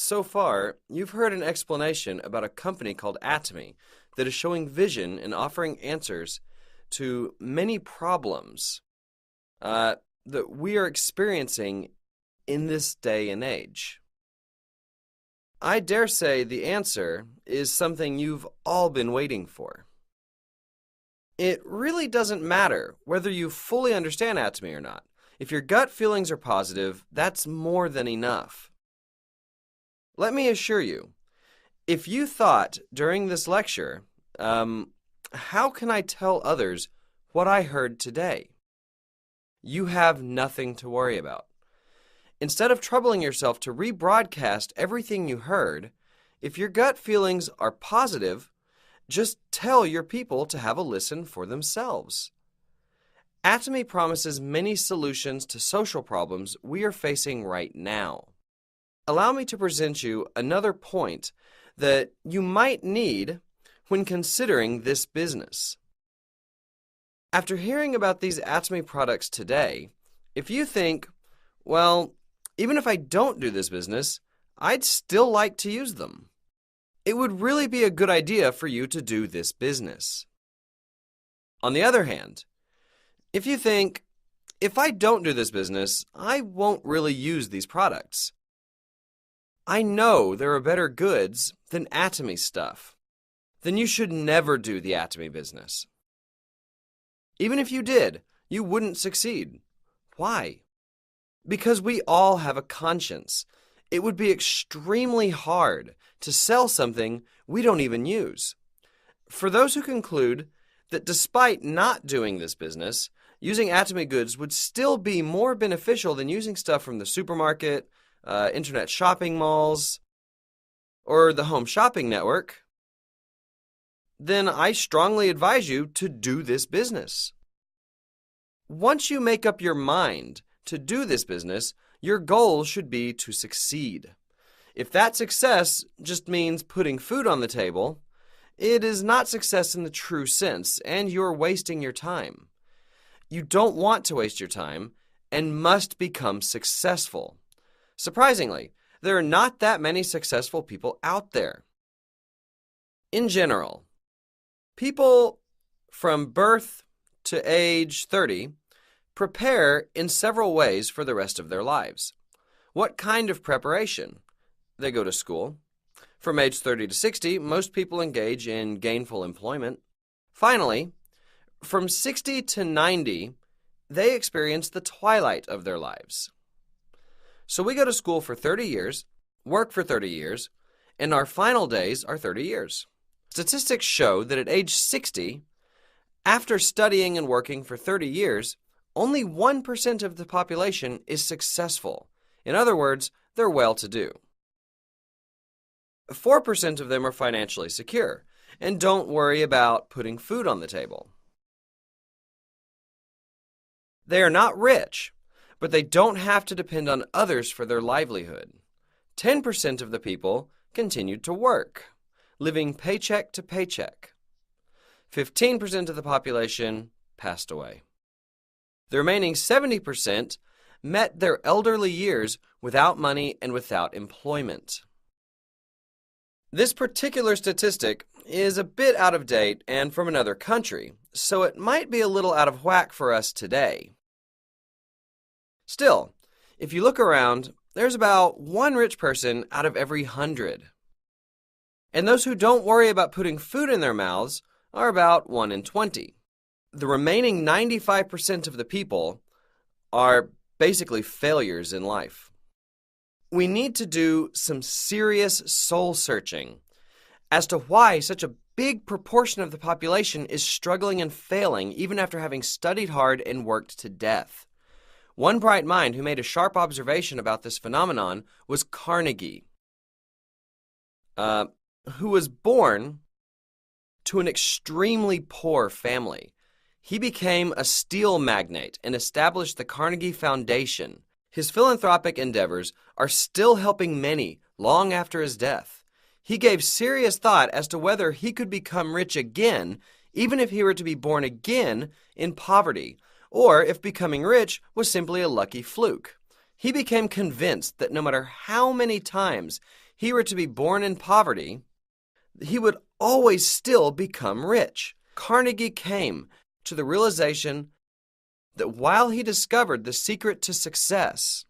So far, you've heard an explanation about a company called Atomy that is showing vision and offering answers to many problems that we are experiencing in this day and age. I dare say the answer is something you've all been waiting for. It really doesn't matter whether you fully understand Atomy or not. If your gut feelings are positive, that's more than enough. Let me assure you, if you thought during this lecture, how can I tell others what I heard today? You have nothing to worry about. Instead of troubling yourself to rebroadcast everything you heard, if your gut feelings are positive, just tell your people to have a listen for themselves. Atomy promises many solutions to social problems we are facing right now. Allow me to present you another point that you might need when considering this business. After hearing about these Atomy products today, if you think, well, even if I don't do this business, I'd still like to use them, it would really be a good idea for you to do this business. On the other hand, if you think, if I don't do this business, I won't really use these products. I know there are better goods than Atomy stuff. Then you should never do the Atomy business. Even if you did, you wouldn't succeed. Why? Because we all have a conscience. It would be extremely hard to sell something we don't even use. For those who conclude that despite not doing this business, using Atomy goods would still be more beneficial than using stuff from the supermarket, internet shopping malls, or the home shopping network, then I strongly advise you to do this business. Once you make up your mind to do this business, your goal should be to succeed. If that success just means putting food on the table, it is not success in the true sense, and you're wasting your time. You don't want to waste your time and must become successful. Surprisingly, there are not that many successful people out there. In general, people from birth to age 30 prepare in several ways for the rest of their lives. What kind of preparation? They go to school. From age 30 to 60, most people engage in gainful employment. Finally, from 60 to 90, they experience the twilight of their lives. So we go to school for 30 years, work for 30 years, and our final days are 30 years. Statistics show that at age 60, after studying and working for 30 years, only 1% of the population is successful. In other words, they're well-to-do. 4% of them are financially secure and don't worry about putting food on the table. They are not rich, but they don't have to depend on others for their livelihood. 10% of the people continued to work, living paycheck to paycheck. 15% of the population passed away. The remaining 70% met their elderly years without money and without employment. This particular statistic is a bit out of date and from another country, so it might be a little out of whack for us today. Still, if you look around, there's about one rich person out of every 100. And those who don't worry about putting food in their mouths are about 1 in 20. The remaining 95% of the people are basically failures in life. We need to do some serious soul searching as to why such a big proportion of the population is struggling and failing even after having studied hard and worked to death. One bright mind who made a sharp observation about this phenomenon was Carnegie, who was born to an extremely poor family. He became a steel magnate and established the Carnegie Foundation. His philanthropic endeavors are still helping many long after his death. He gave serious thought as to whether he could become rich again, even if he were to be born again in poverty, or if becoming rich was simply a lucky fluke. He became convinced that no matter how many times he were to be born in poverty, he would always still become rich. Carnegie came to the realization that while he discovered the secret to success,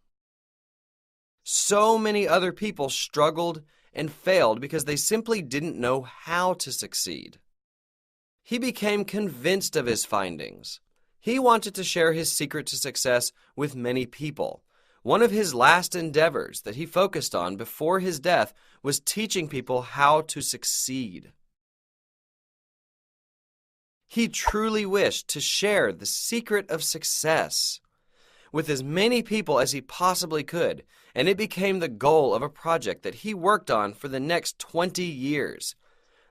so many other people struggled and failed because they simply didn't know how to succeed. He became convinced of his findings. He wanted to share his secret to success with many people. One of his last endeavors that he focused on before his death was teaching people how to succeed. He truly wished to share the secret of success with as many people as he possibly could, and it became the goal of a project that he worked on for the next 20 years.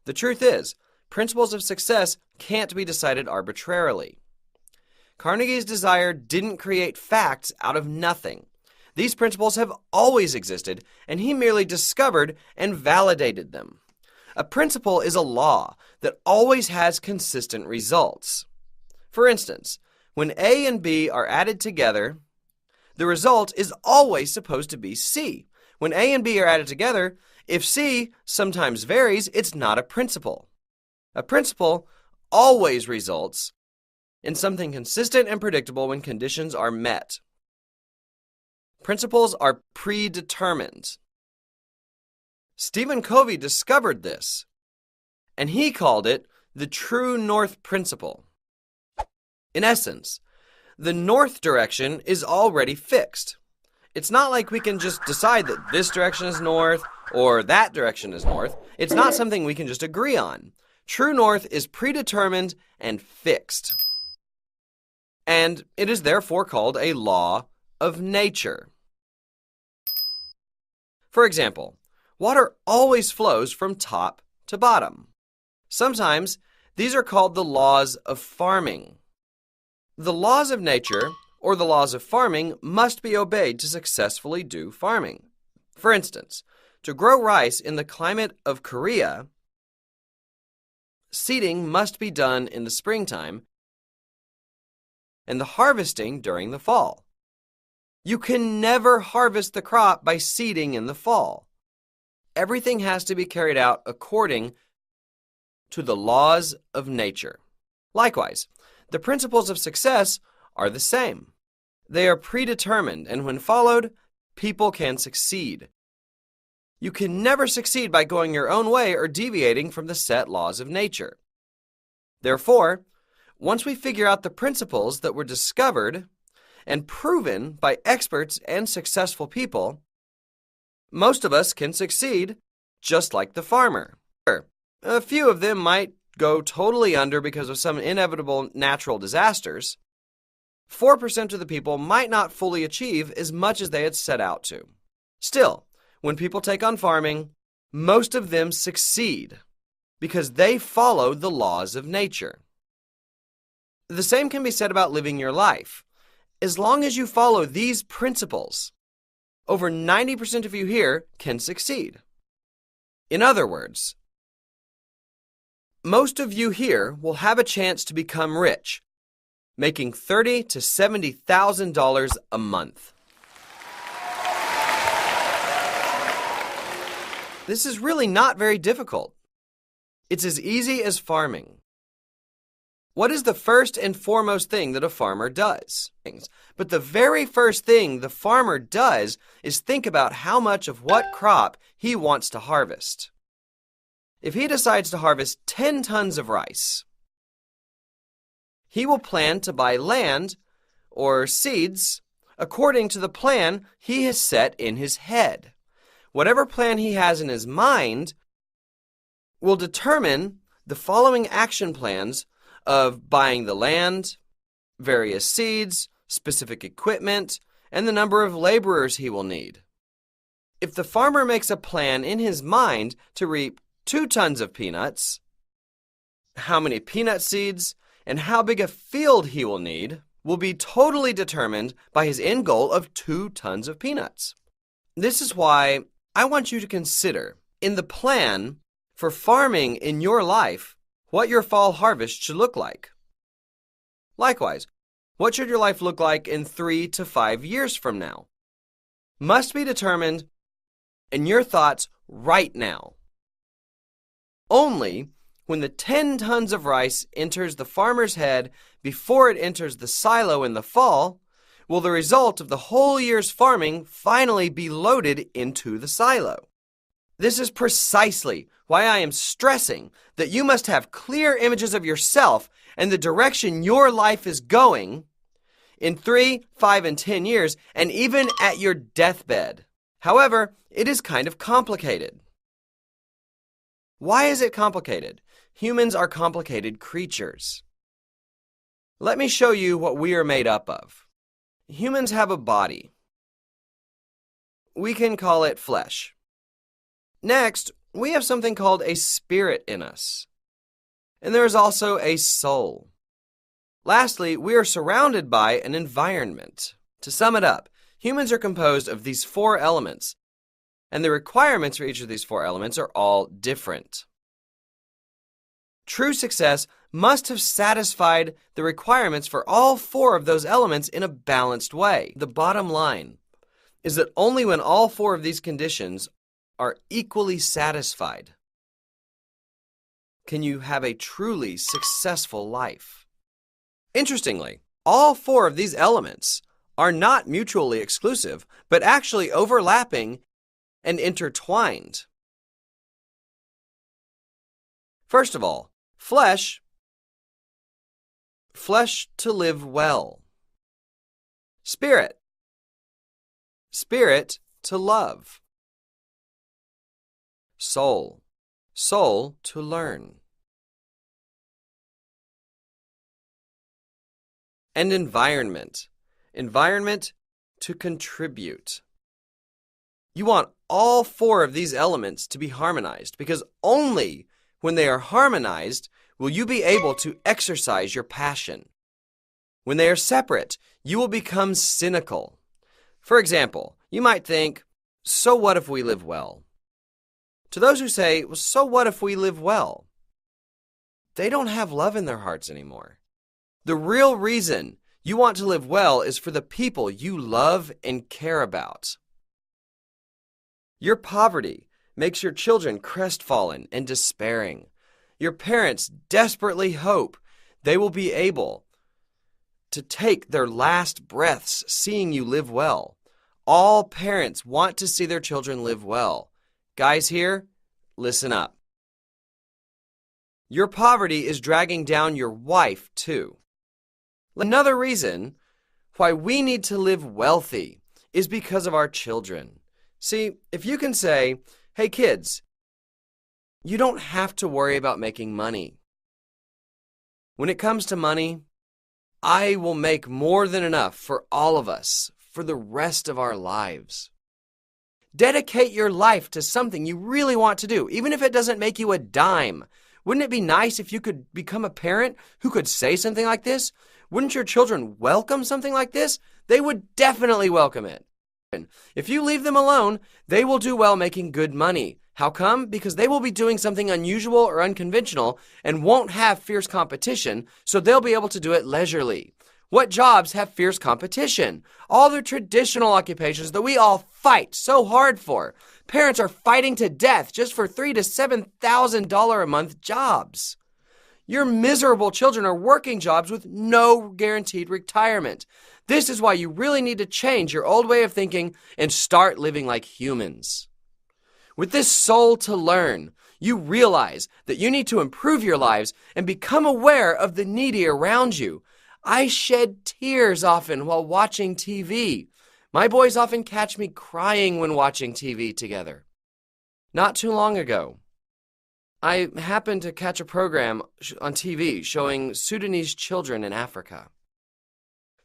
The truth is, principles of success can't be decided arbitrarily. Carnegie's desire didn't create facts out of nothing. These principles have always existed, and he merely discovered and validated them. A principle is a law that always has consistent results. For instance, when A and B are added together, the result is always supposed to be C. When A and B are added together, if C sometimes varies, it's not a principle. A principle always results in something consistent and predictable when conditions are met. Principles are predetermined. Stephen Covey discovered this, and he called it the true north principle. In essence, the north direction is already fixed. It's not like we can just decide that this direction is north or that direction is north. It's not something we can just agree on. True north is predetermined and fixed. And it is therefore called a law of nature. For example, water always flows from top to bottom. Sometimes these are called the laws of farming. The laws of nature, or the laws of farming, must be obeyed to successfully do farming. For instance, to grow rice in the climate of Korea, seeding must be done in the springtime and the harvesting during the fall. You can never harvest the crop by seeding in the fall. Everything has to be carried out according to the laws of nature. Likewise, the principles of success are the same. They are predetermined, and when followed, people can succeed. You can never succeed by going your own way or deviating from the set laws of nature. Therefore, once we figure out the principles that were discovered and proven by experts and successful people, most of us can succeed just like the farmer. A few of them might go totally under because of some inevitable natural disasters. 4% of the people might not fully achieve as much as they had set out to. Still, when people take on farming, most of them succeed because they follow the laws of nature. The same can be said about living your life. As long as you follow these principles, over 90% of you here can succeed. In other words, most of you here will have a chance to become rich, making $30,000 to $70,000 a month. This is really not very difficult. It's as easy as farming. What is the first and foremost thing that a farmer does? But the very first thing the farmer does is think about how much of what crop he wants to harvest. If he decides to harvest 10 tons of rice, he will plan to buy land or seeds according to the plan he has set in his head. Whatever plan he has in his mind will determine the following action plans of buying the land, various seeds, specific equipment, and the number of laborers he will need. If the farmer makes a plan in his mind to reap 2 tons of peanuts, how many peanut seeds and how big a field he will need will be totally determined by his end goal of 2 tons of peanuts. This is why I want you to consider in the plan for farming in your life what your fall harvest should look like. Likewise, what should your life look like in 3 to 5 years from now? Must be determined in your thoughts right now. Only when the 10 tons of rice enters the farmer's head before it enters the silo in the fall will the result of the whole year's farming finally be loaded into the silo. This is precisely why I am stressing that you must have clear images of yourself and the direction your life is going in 3, 5, and 10 years, and even at your deathbed. However, it is kind of complicated. Why is it complicated? Humans are complicated creatures. Let me show you what we are made up of. Humans have a body. We can call it flesh. Next, we have something called a spirit in us. And there is also a soul. Lastly, we are surrounded by an environment. To sum it up, humans are composed of these 4 elements, and the requirements for each of these 4 elements are all different. True success must have satisfied the requirements for all 4 of those elements in a balanced way. The bottom line is that only when all 4 of these conditions are equally satisfied can you have a truly successful life. Interestingly, all 4 of these elements are not mutually exclusive, but actually overlapping and intertwined. First of all, flesh to live well. Spirit to love. Soul to learn. And environment to contribute. You want all 4 of these elements to be harmonized, because only when they are harmonized will you be able to exercise your passion. When they are separate, you will become cynical. For example, you might think, so what if we live well? To those who say, well, so what if we live well? They don't have love in their hearts anymore. The real reason you want to live well is for the people you love and care about. Your poverty makes your children crestfallen and despairing. Your parents desperately hope they will be able to take their last breaths seeing you live well. All parents want to see their children live well. Guys here, listen up. Your poverty is dragging down your wife, too. Another reason why we need to live wealthy is because of our children. See, if you can say, hey kids, you don't have to worry about making money. When it comes to money, I will make more than enough for all of us for the rest of our lives. Dedicate your life to something you really want to do, even if it doesn't make you a dime. Wouldn't it be nice if you could become a parent who could say something like this? Wouldn't your children welcome something like this? They would definitely welcome it. If you leave them alone, they will do well making good money. How come? Because they will be doing something unusual or unconventional and won't have fierce competition, so they'll be able to do it leisurely. What jobs have fierce competition? All the traditional occupations that we all fight so hard for. Parents are fighting to death just for $3,000 to $7,000 a month jobs. Your miserable children are working jobs with no guaranteed retirement. This is why you really need to change your old way of thinking and start living like humans. With this soul to learn, you realize that you need to improve your lives and become aware of the needy around you. I shed tears often while watching TV. My boys often catch me crying when watching TV together. Not too long ago, I happened to catch a program on TV showing Sudanese children in Africa,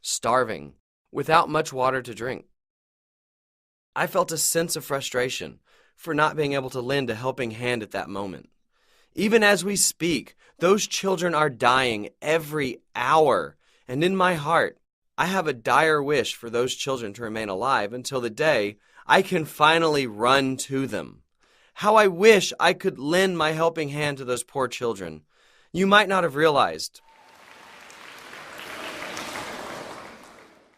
starving, without much water to drink. I felt a sense of frustration for not being able to lend a helping hand at that moment. Even as we speak, those children are dying every hour, and in my heart, I have a dire wish for those children to remain alive until the day I can finally run to them. How I wish I could lend my helping hand to those poor children. You might not have realized,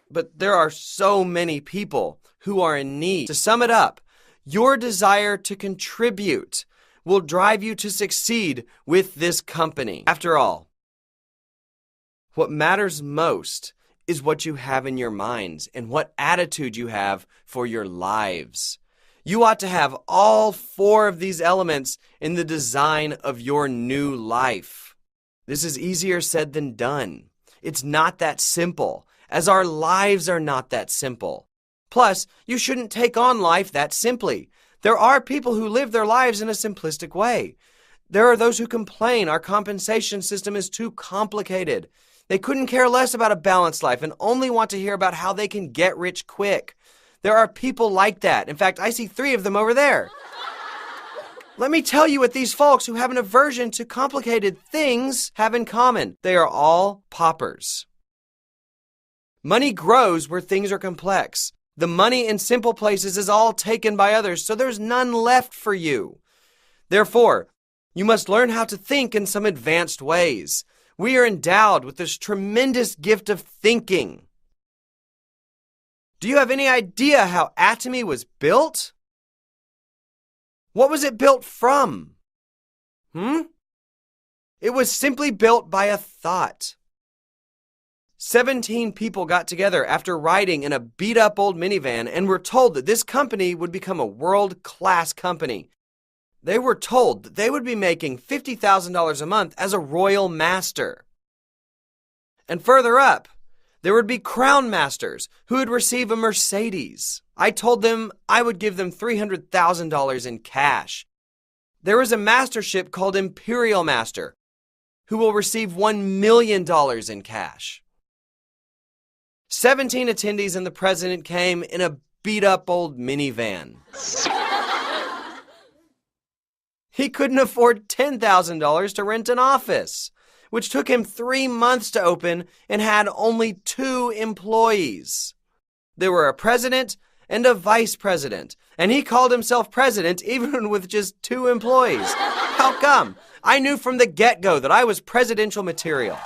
but there are so many people who are in need. To sum it up, Your desire to contribute will drive you to succeed with this company. After all, what matters most is what you have in your minds and what attitude you have for your lives. You ought to have all 4 of these elements in the design of your new life. This is easier said than done. It's not that simple, as our lives are not that simple. Plus, you shouldn't take on life that simply. There are people who live their lives in a simplistic way. There are those who complain our compensation system is too complicated. They couldn't care less about a balanced life and only want to hear about how they can get rich quick. There are people like that. In fact, I see 3 of them over there. Let me tell you what these folks who have an aversion to complicated things have in common. They are all paupers. Money grows where things are complex. The money in simple places is all taken by others, so there's none left for you. Therefore, you must learn how to think in some advanced ways. We are endowed with this tremendous gift of thinking. Do you have any idea how Atomy was built? What was it built from? It was simply built by a thought. 17 people got together after riding in a beat-up old minivan and were told that this company would become a world-class company. They were told that they would be making $50,000 a month as a royal master. And further up, there would be crown masters who would receive a Mercedes. I told them I would give them $300,000 in cash. There is a mastership called Imperial Master who will receive $1 million in cash. 17 attendees and the president came in a beat-up old minivan. He couldn't afford $10,000 to rent an office, which took him 3 months to open and had only 2 employees. There were a president and a vice president, and he called himself president even with just 2 employees. How come? I knew from the get-go that I was presidential material.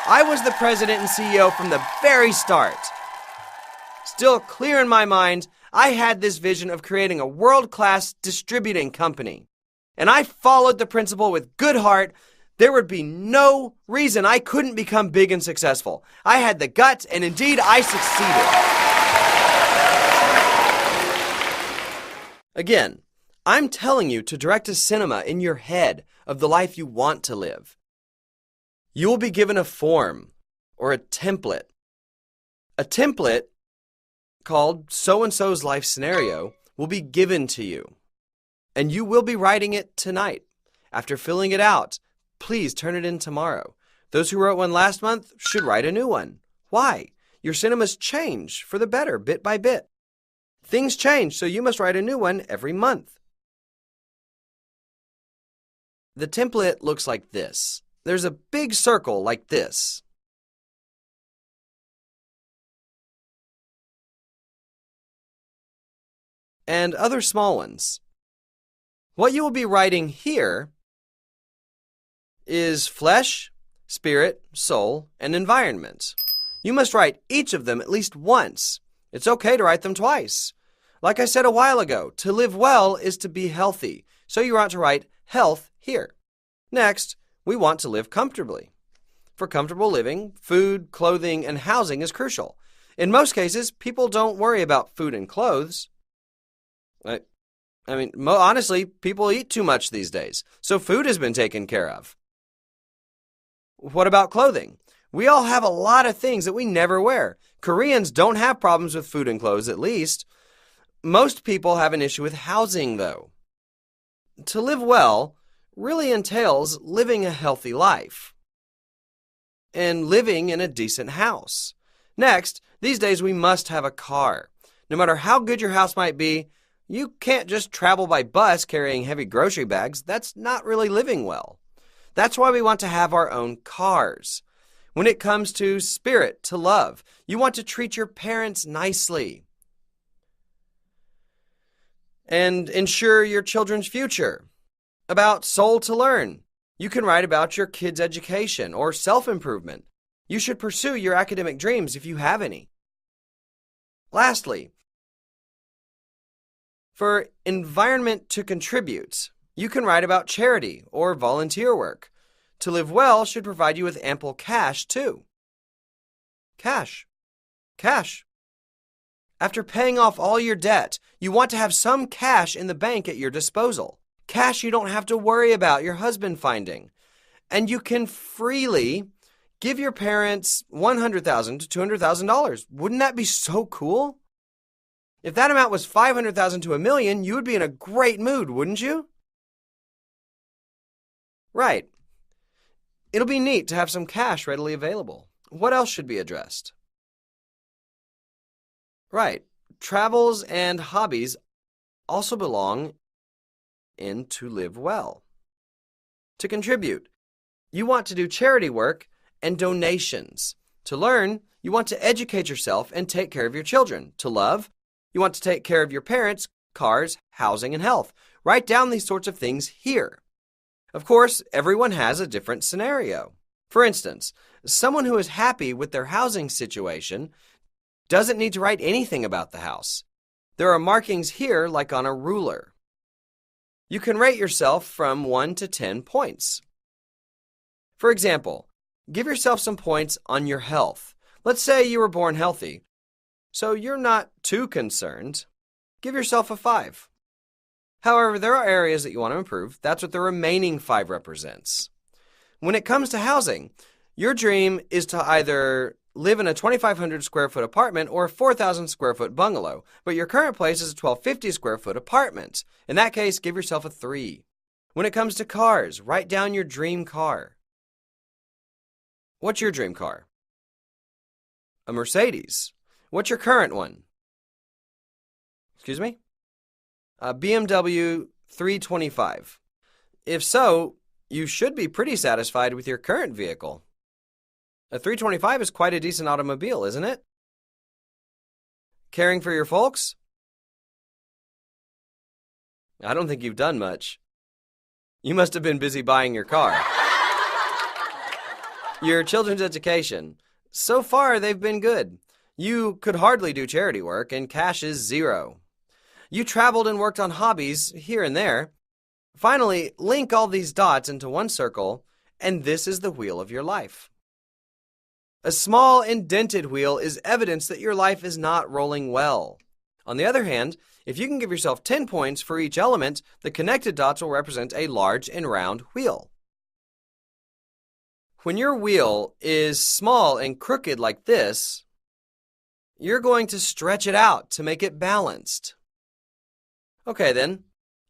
I was the president and CEO from the very start. Still clear in my mind, I had this vision of creating a world-class distributing company. And I followed the principle with good heart. There would be no reason I couldn't become big and successful. I had the guts, and indeed I succeeded. Again, I'm telling you to direct a cinema in your head of the life you want to live. You will be given a form or a template. A template called so-and-so's life scenario will be given to you. And you will be writing it tonight. After filling it out, please turn it in tomorrow. Those who wrote one last month should write a new one. Why? Your cinemas change for the better, bit by bit. Things change, so you must write a new one every month. The template looks like this. There's a big circle like this. And other small ones. What you will be writing here is flesh, spirit, soul, and environment. You must write each of them at least once. It's okay to write them twice. Like I said a while ago, to live well is to be healthy. So you want to write health here. Next, we want to live comfortably. For comfortable living, food, clothing, and housing is crucial. In most cases, people don't worry about food and clothes. Honestly, people eat too much these days, so food has been taken care of. What about clothing? We all have a lot of things that we never wear. Koreans don't have problems with food and clothes, at least. Most people have an issue with housing, though. To live well really entails living a healthy life and living in a decent house. Next, these days we must have a car. No matter how good your house might be, you can't just travel by bus carrying heavy grocery bags. That's not really living well. That's why we want to have our own cars. When it comes to spirit, to love, you want to treat your parents nicely and ensure your children's future. About soul to learn, you can write about your kids' education or self-improvement. You should pursue your academic dreams if you have any. Lastly, For environment to contribute, you can write about charity or volunteer work. To live well should provide you with ample cash, too. Cash. Cash. After paying off all your debt, you want to have some cash in the bank at your disposal. Cash you don't have to worry about your husband finding. And you can freely give your parents $100,000 to $200,000. Wouldn't that be so cool? If that amount was $500,000 to $1 million, you would be in a great mood, wouldn't you? Right. It'll be neat to have some cash readily available. What else should be addressed? Right. Travels and hobbies also belong in to live well. To contribute, you want to do charity work and donations. To learn, you want to educate yourself and take care of your children. To love, you want to take care of your parents, cars, housing, and health. Write down these sorts of things here. Of course, everyone has a different scenario. For instance, someone who is happy with their housing situation doesn't need to write anything about the house. There are markings here like on a ruler. You can rate yourself from 1 to 10 points. For example, give yourself some points on your health. Let's say you were born healthy, so you're not too concerned. Give yourself a 5. However, there are areas that you want to improve. That's what the remaining 5 represents. When it comes to housing, your dream is to either live in a 2,500 square foot apartment or a 4,000 square foot bungalow, but your current place is a 1,250 square foot apartment. In that case, give yourself a 3. When it comes to cars, write down your dream car. What's your dream car? A Mercedes. What's your current one? Excuse me? A BMW 325. If so, you should be pretty satisfied with your current vehicle. A 325 is quite a decent automobile, isn't it? Caring for your folks? I don't think you've done much. You must have been busy buying your car. Your children's education. So far, they've been good. You could hardly do charity work, and cash is 0. You traveled and worked on hobbies here and there. Finally, link all these dots into one circle, and this is the wheel of your life. A small indented wheel is evidence that your life is not rolling well. On the other hand, if you can give yourself 10 points for each element, the connected dots will represent a large and round wheel. When your wheel is small and crooked like this, you're going to stretch it out to make it balanced. Okay then,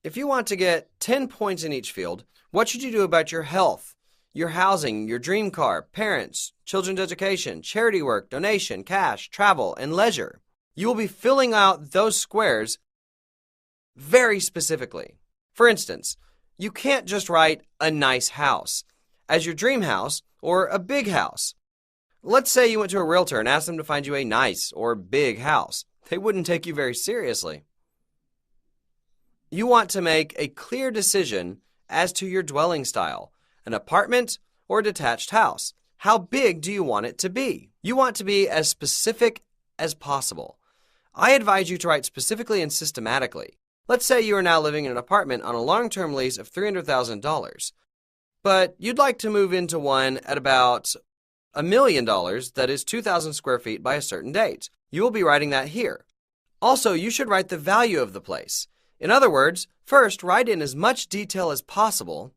if you want to get 10 points in each field, what should you do about your health, your housing, your dream car, parents, children's education, charity work, donation, cash, travel, and leisure? You will be filling out those squares very specifically. For instance, you can't just write a nice house as your dream house or a big house. Let's say you went to a realtor and asked them to find you a nice or big house. They wouldn't take you very seriously. You want to make a clear decision as to your dwelling style, an apartment or a detached house. How big do you want it to be? You want to be as specific as possible. I advise you to write specifically and systematically. Let's say you are now living in an apartment on a long-term lease of $300,000, but you'd like to move into one at about $1 million that is 2,000 square feet by a certain date. You will be writing that here. Also, you should write the value of the place. In other words, first, write in as much detail as possible.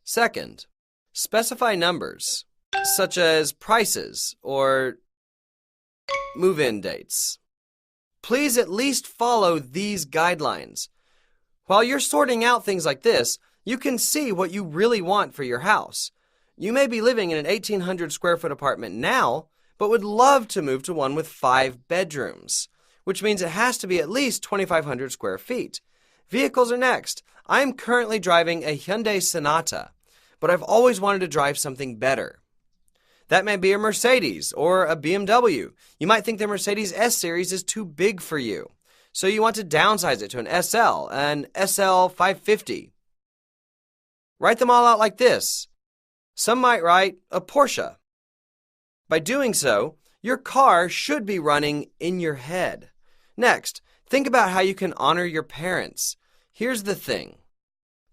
Second, specify numbers, such as prices or move-in dates. Please at least follow these guidelines. While you're sorting out things like this, you can see what you really want for your house. You may be living in an 1,800 square foot apartment now, but would love to move to one with 5 bedrooms, which means it has to be at least 2,500 square feet. Vehicles are next. I'm currently driving a Hyundai Sonata, but I've always wanted to drive something better. That may be a Mercedes or a BMW. You might think the Mercedes S-Series is too big for you, so you want to downsize it to an SL, an SL 550. Write them all out like this. Some might write a Porsche. By doing so, Your car should be running in your head. Next, think about how you can honor your parents. Here's the thing.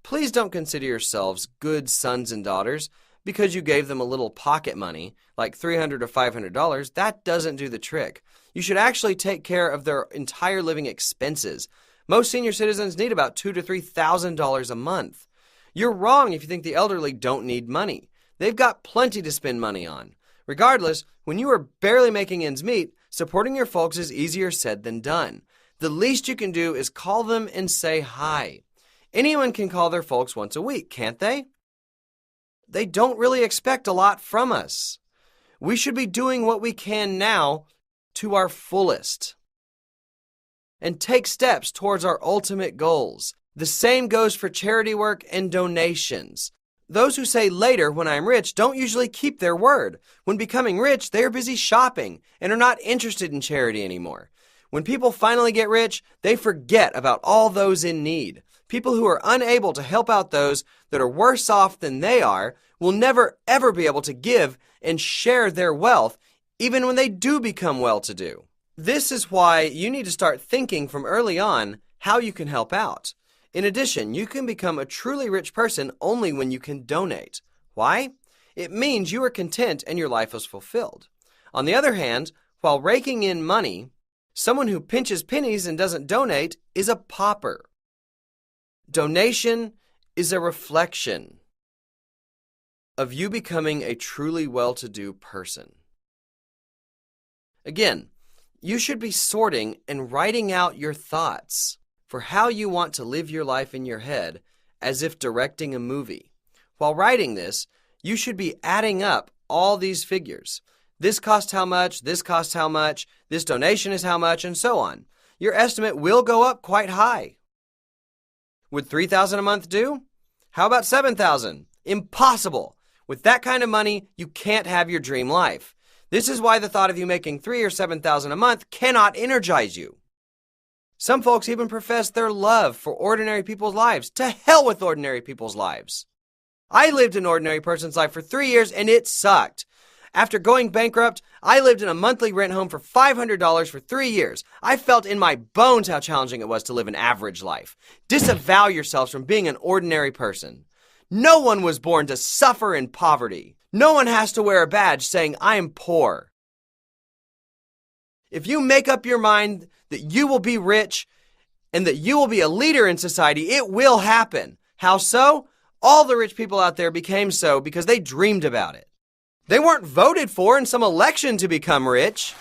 Please don't consider yourselves good sons and daughters because you gave them a little pocket money, like $300 or $500. That doesn't do the trick. You should actually take care of their entire living expenses. Most senior citizens need about $2,000 to $3,000 a month. You're wrong if you think the elderly don't need money. They've got plenty to spend money on. Regardless, when you are barely making ends meet, supporting your folks is easier said than done. The least you can do is call them and say hi. Anyone can call their folks once a week, can't they? They don't really expect a lot from us. We should be doing what we can now to our fullest and take steps towards our ultimate goals. The same goes for charity work and donations. Those who say later when I'm rich don't usually keep their word. When becoming rich, they are busy shopping and are not interested in charity anymore. When people finally get rich, they forget about all those in need. People who are unable to help out those that are worse off than they are will never ever be able to give and share their wealth, even when they do become well-to-do. This is why you need to start thinking from early on how you can help out. In addition, you can become a truly rich person only when you can donate. Why? It means you are content and your life is fulfilled. On the other hand, while raking in money, someone who pinches pennies and doesn't donate is a pauper. Donation is a reflection of you becoming a truly well-to-do person. Again, you should be sorting and writing out your thoughts for how you want to live your life in your head as if directing a movie. While writing this, you should be adding up all these figures. This costs how much, this costs how much, this donation is how much, and so on. Your estimate will go up quite high. Would $3,000 a month do? How about $7,000? Impossible. With that kind of money, you can't have your dream life. This is why the thought of you making $3,000 or $7,000 a month cannot energize you. Some folks even profess their love for ordinary people's lives. To hell with ordinary people's lives. I lived an ordinary person's life for 3 years and it sucked. After going bankrupt, I lived in a monthly rent home for $500 for 3 years. I felt in my bones how challenging it was to live an average life. Disavow yourselves from being an ordinary person. No one was born to suffer in poverty. No one has to wear a badge saying, I am poor. If you make up your mind that you will be rich and that you will be a leader in society, it will happen. How so? All the rich people out there became so because they dreamed about it. They weren't voted for in some election to become rich.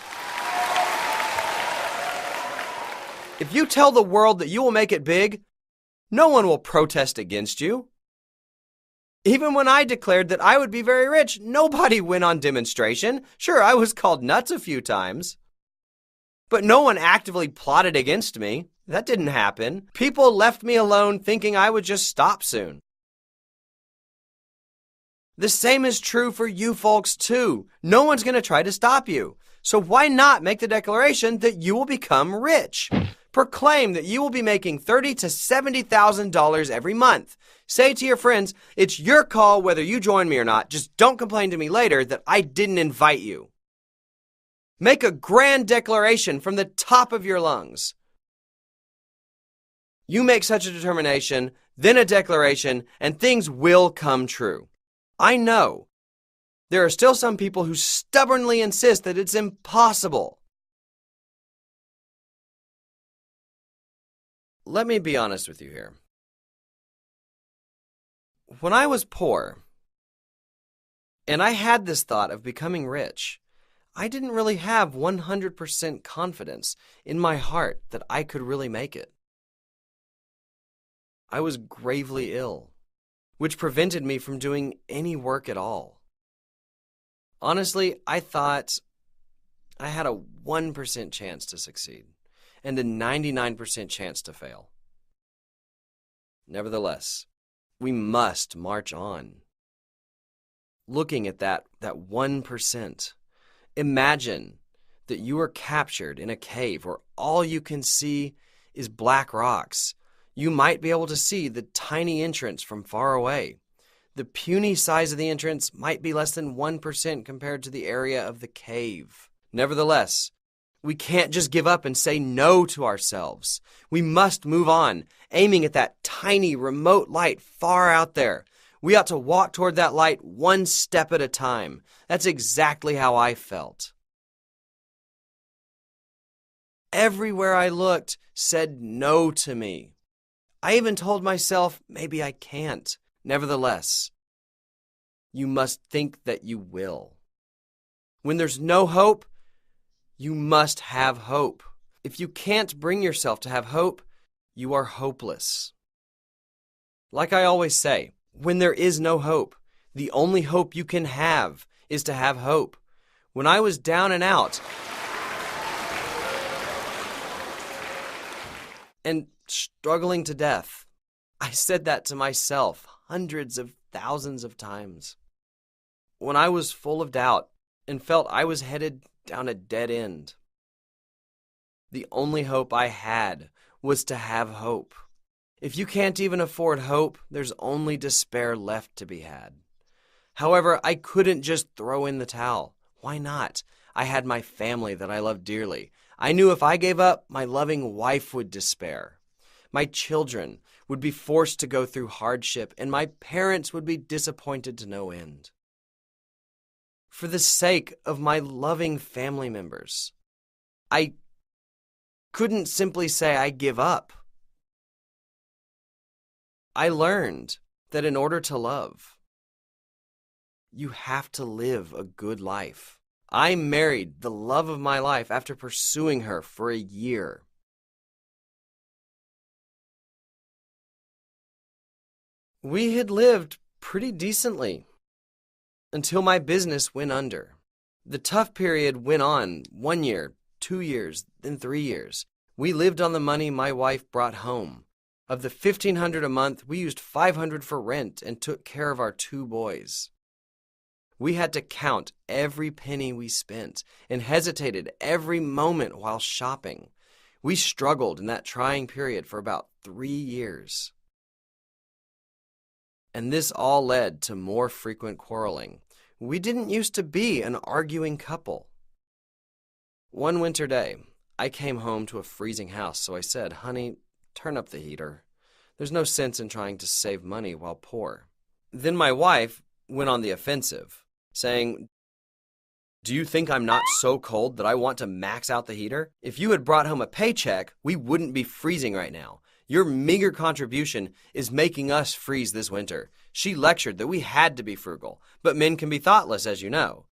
If you tell the world that you will make it big, no one will protest against you. Even when I declared that I would be very rich, nobody went on demonstration. Sure, I was called nuts a few times. But no one actively plotted against me. That didn't happen. People left me alone thinking I would just stop soon. The same is true for you folks too. No one's going to try to stop you. So why not make the declaration that you will become rich? Proclaim that you will be making $30,000 to $70,000 every month. Say to your friends, it's your call whether you join me or not. Just don't complain to me later that I didn't invite you. Make a grand declaration from the top of your lungs. You make such a determination, then a declaration, and things will come true. I know there are still some people who stubbornly insist that it's impossible. Let me be honest with you here. When I was poor, and I had this thought of becoming rich, I didn't really have 100% confidence in my heart that I could really make it. I was gravely ill, which prevented me from doing any work at all. Honestly, I thought I had a 1% chance to succeed and a 99% chance to fail. Nevertheless, we must march on. Looking at that 1%, imagine that you are captured in a cave where all you can see is black rocks. You might be able to see the tiny entrance from far away. The puny size of the entrance might be less than 1% compared to the area of the cave. Nevertheless, we can't just give up and say no to ourselves. We must move on, aiming at that tiny, remote light far out there. We ought to walk toward that light one step at a time. That's exactly how I felt. Everywhere I looked said no to me. I even told myself, maybe I can't. Nevertheless, you must think that you will. When there's no hope, you must have hope. If you can't bring yourself to have hope, you are hopeless. Like I always say, when there is no hope, the only hope you can have is to have hope. When I was down and out and struggling to death, I said that to myself hundreds of thousands of times. When I was full of doubt and felt I was headed down a dead end, the only hope I had was to have hope. If you can't even afford hope, there's only despair left to be had. However, I couldn't just throw in the towel. Why not? I had my family that I loved dearly. I knew if I gave up, my loving wife would despair. My children would be forced to go through hardship, and my parents would be disappointed to no end. For the sake of my loving family members, I couldn't simply say I give up. I learned that in order to love, you have to live a good life. I married the love of my life after pursuing her for a year. We had lived pretty decently until my business went under. The tough period went on 1 year, 2 years, then 3 years. We lived on the money my wife brought home. Of the $1,500 a month, we used $500 for rent and took care of our 2 boys. We had to count every penny we spent and hesitated every moment while shopping. We struggled in that trying period for about 3 years. And this all led to more frequent quarreling. We didn't used to be an arguing couple. One winter day, I came home to a freezing house, so I said, "Honey, turn up the heater. There's no sense in trying to save money while poor." Then my wife went on the offensive, saying, "Do you think I'm not so cold that I want to max out the heater? If you had brought home a paycheck, we wouldn't be freezing right now. Your meager contribution is making us freeze this winter." She lectured that we had to be frugal, but men can be thoughtless, as you know.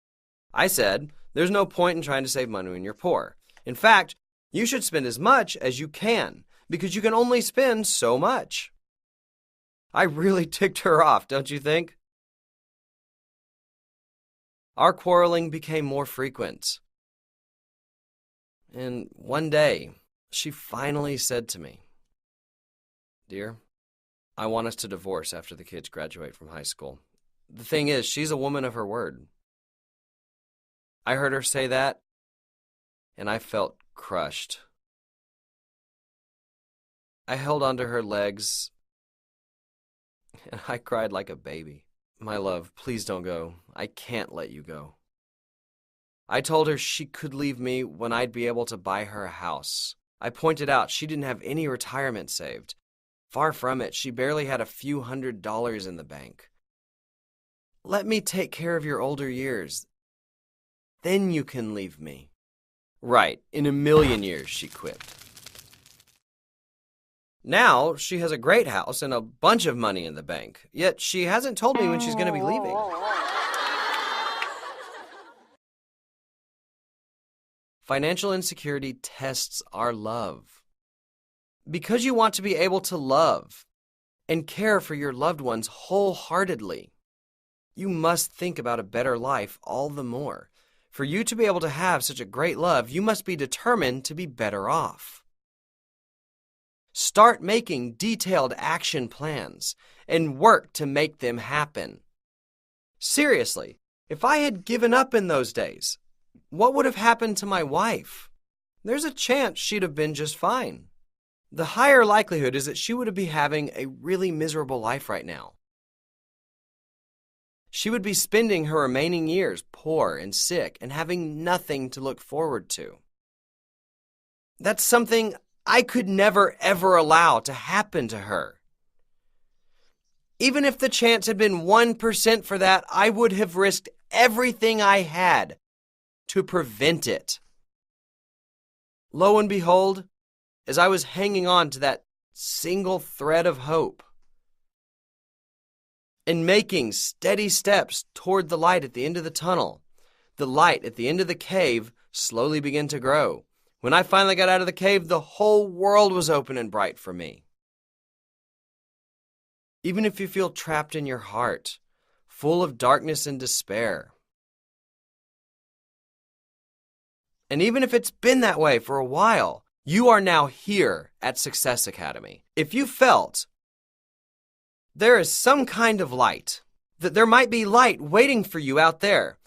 I said, "There's no point in trying to save money when you're poor. In fact, you should spend as much as you can, because you can only spend so much." I really ticked her off, don't you think? Our quarreling became more frequent. And one day, she finally said to me, "Dear, I want us to divorce after the kids graduate from high school." The thing is, she's a woman of her word. I heard her say that, and I felt crushed. I held onto her legs, and I cried like a baby. "My love, please don't go. I can't let you go." I told her she could leave me when I'd be able to buy her a house. I pointed out she didn't have any retirement saved. Far from it, she barely had a few $100s in the bank. "Let me take care of your older years. Then you can leave me." "Right, in a million years," she quipped. Now she has a great house and a bunch of money in the bank, yet she hasn't told me when she's going to be leaving. Financial insecurity tests our love. Because you want to be able to love and care for your loved ones wholeheartedly, you must think about a better life all the more. For you to be able to have such a great love, you must be determined to be better off. Start making detailed action plans and work to make them happen. Seriously, if I had given up in those days, what would have happened to my wife? There's a chance she'd have been just fine. The higher likelihood is that she would be having a really miserable life right now. She would be spending her remaining years poor and sick and having nothing to look forward to. That's something I could never, ever allow to happen to her. Even if the chance had been 1% for that, I would have risked everything I had to prevent it. Lo and behold, as I was hanging on to that single thread of hope and making steady steps toward the light at the end of the tunnel, the light at the end of the cave slowly began to grow. When I finally got out of the cave, the whole world was open and bright for me. Even if you feel trapped in your heart, full of darkness and despair, and even if it's been that way for a while, you are now here at Success Academy. If you felt there is some kind of light, that there might be light waiting for you out there,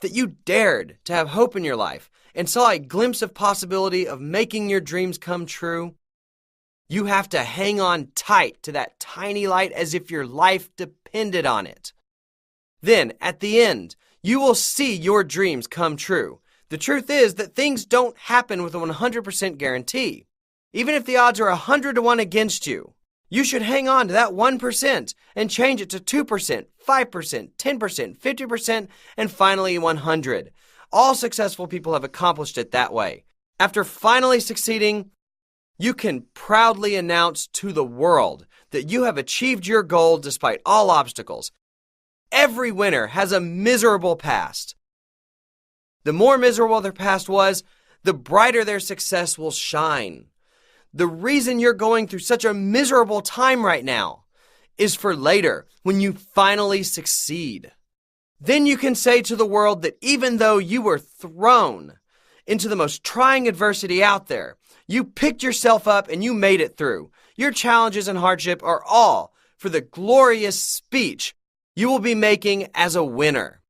that you dared to have hope in your life and saw a glimpse of possibility of making your dreams come true, you have to hang on tight to that tiny light as if your life depended on it. Then, at the end, you will see your dreams come true. The truth is that things don't happen with a 100% guarantee. Even if the odds are 100 to 1 against you, you should hang on to that 1% and change it to 2%, 5%, 10%, 50%, and finally 100. All successful people have accomplished it that way. After finally succeeding, you can proudly announce to the world that you have achieved your goal despite all obstacles. Every winner has a miserable past. The more miserable their past was, the brighter their success will shine. The reason you're going through such a miserable time right now is for later, when you finally succeed. Then you can say to the world that even though you were thrown into the most trying adversity out there, you picked yourself up and you made it through. Your challenges and hardship are all for the glorious speech you will be making as a winner.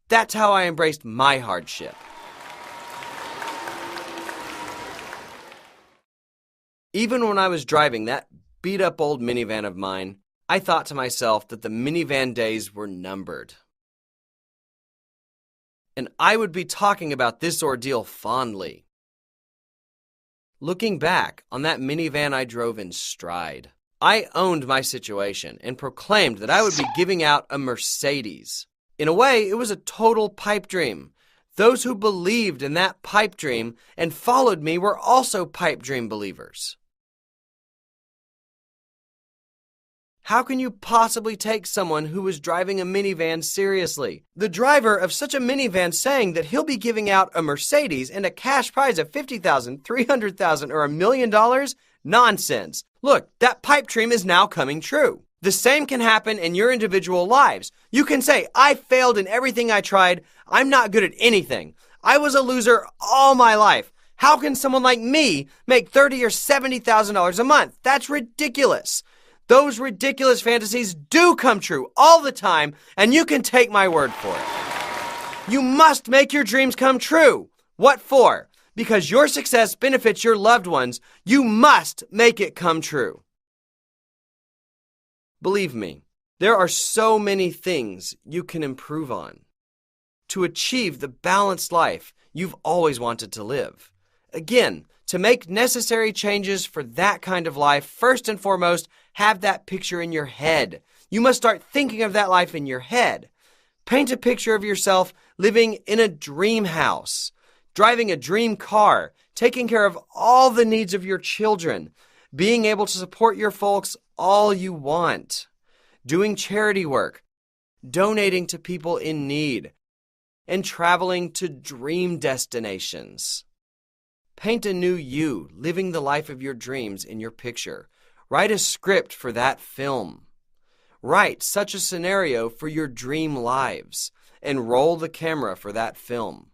That's how I embraced my hardship. Even when I was driving that beat-up old minivan of mine, I thought to myself that the minivan days were numbered. And I would be talking about this ordeal fondly. Looking back on that minivan I drove in stride, I owned my situation and proclaimed that I would be giving out a Mercedes. In a way, it was a total pipe dream. Those who believed in that pipe dream and followed me were also pipe dream believers. How can you possibly take someone who was driving a minivan seriously? The driver of such a minivan saying that he'll be giving out a Mercedes and a cash prize of $50,000, $300,000, or $1 million? Nonsense. Look, that pipe dream is now coming true. The same can happen in your individual lives. You can say, I failed in everything I tried. I'm not good at anything. I was a loser all my life. How can someone like me make $30,000 or $70,000 a month? That's ridiculous. Those ridiculous fantasies do come true all the time, and you can take my word for it. You must make your dreams come true. What for? Because your success benefits your loved ones. You must make it come true. Believe me, there are so many things you can improve on to achieve the balanced life you've always wanted to live. Again, to make necessary changes for that kind of life, first and foremost, have that picture in your head. You must start thinking of that life in your head. Paint a picture of yourself living in a dream house, driving a dream car, taking care of all the needs of your children, being able to support your folks all you want, doing charity work, donating to people in need, and traveling to dream destinations. Paint a new you, living the life of your dreams in your picture. Write a script for that film. Write such a scenario for your dream lives, and roll the camera for that film.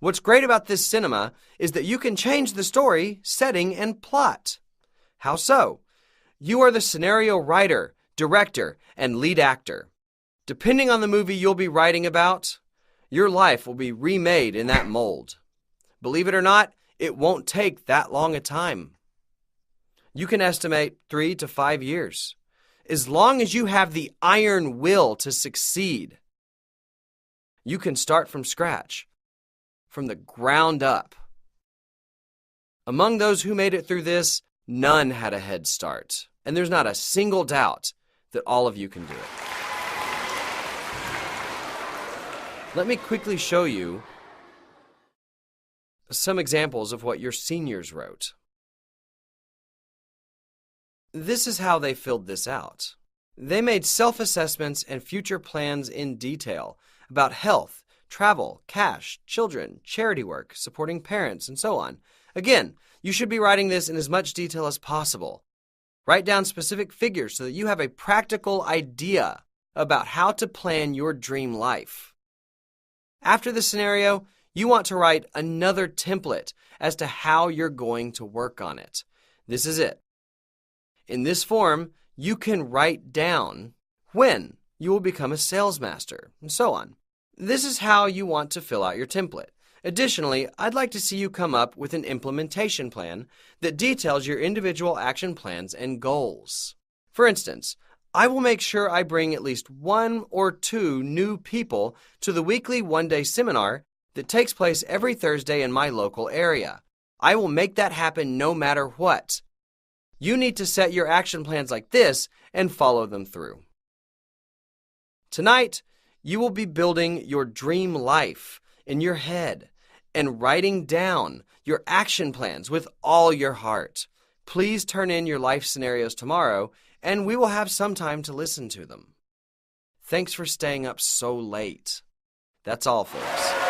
What's great about this cinema is that you can change the story, setting, and plot. How so? You are the scenario writer, director, and lead actor. Depending on the movie you'll be writing about, your life will be remade in that mold. Believe it or not, it won't take that long a time. You can estimate 3 to 5 years. As long as you have the iron will to succeed, you can start from scratch, from the ground up. Among those who made it through this, none had a head start. And there's not a single doubt that all of you can do it. Let me quickly show you some examples of what your seniors wrote. This is how they filled this out. They made self-assessments and future plans in detail about health, travel, cash, children, charity work, supporting parents, and so on. Again, you should be writing this in as much detail as possible. Write down specific figures so that you have a practical idea about how to plan your dream life. After the scenario, you want to write another template as to how you're going to work on it. This is it. In this form, you can write down when you will become a sales master, and so on. This is how you want to fill out your template. Additionally, I'd like to see you come up with an implementation plan that details your individual action plans and goals. For instance, I will make sure I bring at least 1 or 2 new people to the weekly one-day seminar that takes place every Thursday in my local area. I will make that happen no matter what. You need to set your action plans like this and follow them through. Tonight, you will be building your dream life in your head and writing down your action plans with all your heart. Please turn in your life scenarios tomorrow, and we will have some time to listen to them. Thanks for staying up so late. That's all, folks.